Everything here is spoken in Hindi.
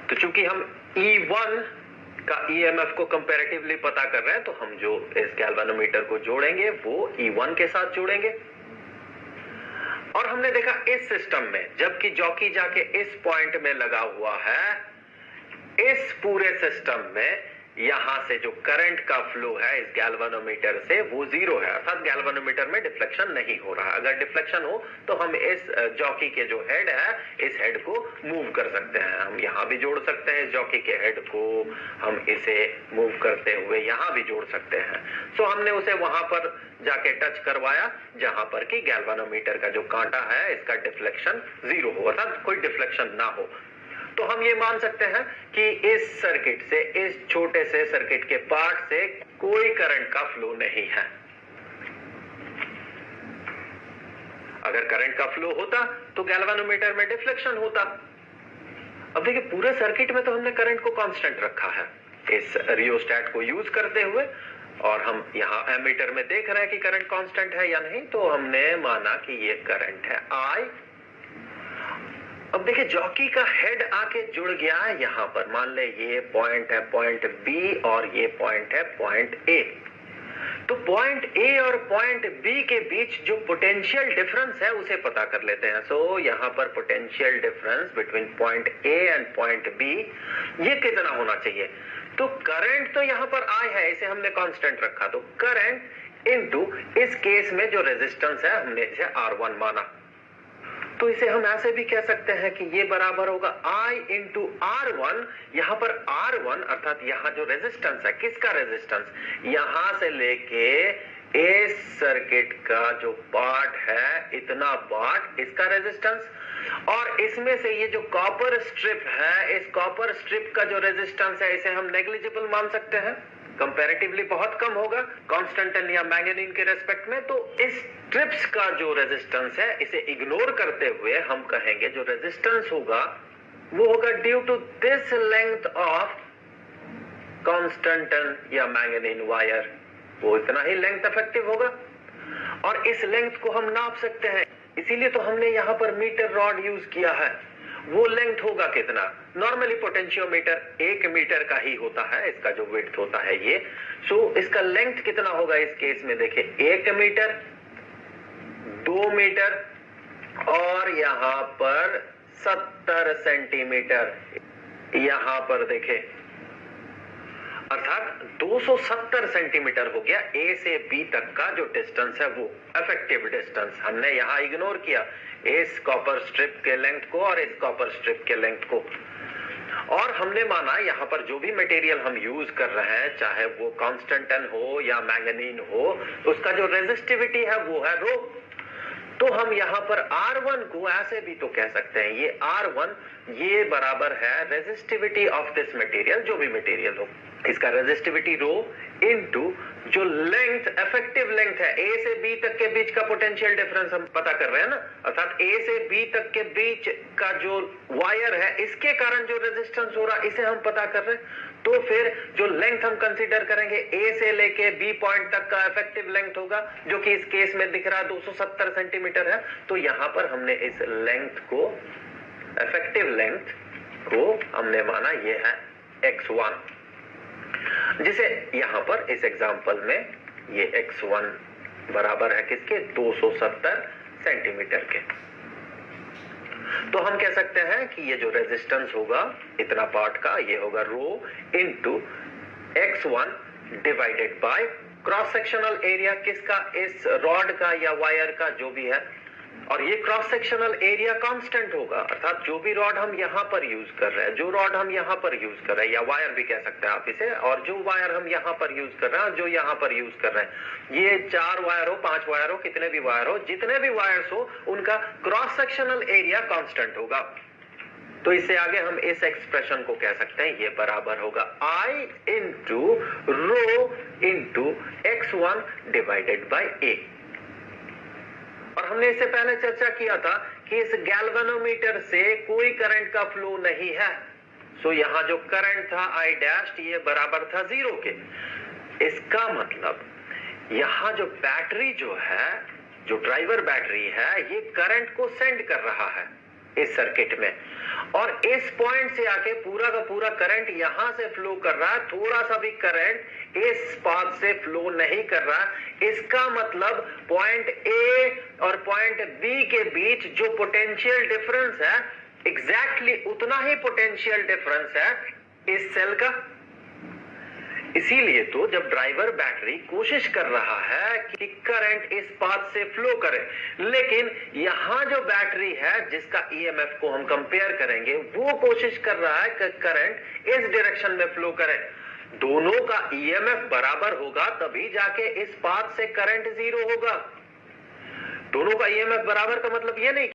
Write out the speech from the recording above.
तो चूंकि हम E1 का EMF को कंपैरेटिवली पता कर रहे हैं, तो हम जो इस गैल्वेनोमीटर को जोड़ेंगे वो E1 के साथ जोड़ेंगे। और हमने देखा इस सिस्टम में जबकि जॉकी जाके इस पॉइंट में लगा हुआ है, इस पूरे सिस्टम में यहां से जो करंट का फ्लो है इस गैल्वेनोमीटर से वो जीरो है, अर्थात गैल्वेनोमीटर में डिफ्लेक्शन नहीं हो रहा। अगर डिफ्लेक्शन हो तो हम इस जॉकी के जो हेड है, इस हेड को मूव कर सकते हैं। हम यहां भी जोड़ सकते हैं इस जॉकी के हेड को, हम इसे मूव करते हुए यहां भी जोड़ सकते हैं। सो हमने उसे वहां पर जाके टच करवाया जहां पर कि गैल्वेनोमीटर का जो कांटा है इसका डिफ्लेक्शन जीरो हो, अर्थात कोई डिफ्लेक्शन ना हो। तो हम ये मान सकते हैं कि इस सर्किट से, इस छोटे से सर्किट के पार्ट से कोई करंट का फ्लो नहीं है। अगर करंट का फ्लो होता तो गैल्वेनोमीटर में डिफ्लेक्शन होता। अब देखिए पूरे सर्किट में तो हमने करंट को कांस्टेंट रखा है इस रियोस्टेट को यूज करते हुए, और हम यहां एमीटर में देख रहे हैं कि करंट कांस्टेंट है या नहीं, तो हमने माना कि ये करंट है I। अब देखिए जॉकी का हेड आके जुड़ गया है यहां पर, मान ले ये पॉइंट है पॉइंट बी और ये पॉइंट है पॉइंट ए। तो पॉइंट ए और पॉइंट बी के बीच जो पोटेंशियल डिफरेंस है उसे पता कर लेते हैं। सो यहां पर potential difference between point A and point B ये कितना होना चाहिए? तो करंट तो यहां पर I है, इसे हमने कांस्टेंट रखा, तो करंट इनटू इस केस में जो रेजिस्टेंस है हमने इसे R1 माना। तो इसे हम ऐसे भी कह सकते हैं कि ये बराबर होगा I इंटू R1। यहां पर R1 अर्थात यहां जो रेजिस्टेंस है, किसका रेजिस्टेंस? यहां से लेके इस सर्किट का जो पार्ट है, इतना पार्ट इसका रेजिस्टेंस, और इसमें से ये जो कॉपर स्ट्रिप है, इस कॉपर स्ट्रिप का जो रेजिस्टेंस है इसे हम नेग्लिजिबल मान सकते हैं, कंपैरेटिवली बहुत कम होगा कांस्टेंटन या मैंगनीन के रेस्पेक्ट में। तो इस स्ट्रिप्स का जो रेजिस्टेंस है इसे इग्नोर करते हुए हम कहेंगे जो रेजिस्टेंस होगा वो होगा due to this length of constantan या मैंगनीन वायर, वो इतना ही लेंथ इफेक्टिव होगा और इस लेंथ को हम नाप सकते हैं। इसीलिए तो हमने यहां पर मीटर रॉड यूज किया है। वो लेंथ होगा कितना? नॉर्मली पोटेंशियोमीटर 1 मीटर का ही होता है, इसका जो विड्थ होता है ये। सो इसका लेंथ कितना होगा इस केस में? देखिए 1 मीटर, 2 मीटर और यहां पर 70 सेंटीमीटर। यहां पर देखें अर्थात 270 सेंटीमीटर हो गया ए से बी तक का जो डिस्टेंस है, वो इफेक्टिव डिस्टेंस। हमने यहां इग्नोर किया इस कॉपर स्ट्रिप के लेंथ को और इस कॉपर स्ट्रिप के लेंथ को, और हमने माना यहां पर जो भी मटेरियल हम यूज कर रहे हैं, चाहे वो कांस्टेंटन हो या मैंगनीन हो, उसका जो रेजिस्टिविटी है वो है रो। तो हम यहां पर R1 को ऐसे भी तो कह सकते हैं, ये R1 ये बराबर है रेजिस्टिविटी ऑफ दिस मटेरियल, जो भी मटेरियल हो, इसका रेजिस्टिविटी रो इनटू जो लेंथ, इफेक्टिव लेंथ है ए से बी तक के बीच का पोटेंशियल डिफरेंस हम पता कर रहे हैं ना, अर्थात ए से बी तक के बीच का जो वायर है इसके कारण जो रेजिस्टेंस हो रहा इसे हम पता कर रहे हैं। तो फिर जो लेंथ हम कंसीडर करेंगे ए से लेके बी पॉइंट तक का इफेक्टिव लेंथ होगा, जो कि इस केस में दिख रहा 270 सेंटीमीटर है। तो यहां पर हमने इस लेंथ को, इफेक्टिव लेंथ को हमने माना ये है x1, जिसे यहां पर इस एग्जांपल में ये x1 बराबर है किसके? 270 सेंटीमीटर के। तो हम कह सकते हैं कि ये जो रेजिस्टेंस होगा इतना पार्ट का, ये होगा rho into x1 divided by cross sectional area किसका? इस रॉड का या वायर का, जो भी है, और ये क्रॉस सेक्शनल एरिया कांस्टेंट होगा, अर्थात जो भी रॉड हम यहां पर यूज कर रहे हैं, जो रॉड हम यहां पर यूज कर रहे हैं, या वायर भी कह सकते हैं आप इसे, और जो वायर हम यहां पर यूज कर रहे हैं, जो यहां पर यूज कर रहे हैं, ये 4 वायर हो, 5 वायर हो, कितने भी वायर हो, जितने भी वायर्स हो, उनका क्रॉस सेक्शनल एरिया कांस्टेंट होगा। तो इससे आगे हम इस एक्सप्रेशन को कह सकते हैं, ये बराबर होगा I into rho into x1 divided bye a। और हमने इससे पहले चर्चा किया था कि इस गैल्वेनोमीटर से कोई करंट का फ्लो नहीं है। सो यहां जो करंट था I डैश, ये बराबर था 0 के। इसका मतलब यहां जो बैटरी जो है, जो ड्राइवर बैटरी है, ये करंट को सेंड कर रहा है इस सर्किट में, और इस पॉइंट से आके पूरा का पूरा करंट यहां से फ्लो कर रहा है, थोड़ा सा भी करंट इस पाथ से फ्लो नहीं कर रहा। इसका मतलब पॉइंट ए और पॉइंट बी के बीच जो पोटेंशियल डिफरेंस है, एग्जैक्टली उतना ही पोटेंशियल डिफरेंस है इस सेल का। इसीलिए तो जब ड्राइवर बैटरी कोशिश कर रहा है कि करंट इस पाथ से फ्लो करे, लेकिन यहां जो बैटरी है जिसका ईएमएफ को हम कंपेयर करेंगे, वो कोशिश कर रहा है कि करंट इस डायरेक्शन में फ्लो करे। दोनों का ईएमएफ बराबर होगा तभी जाके इस पाथ से करंट जीरो होगा। दोनों का ईएमएफ बराबर का मतलब ये नहीं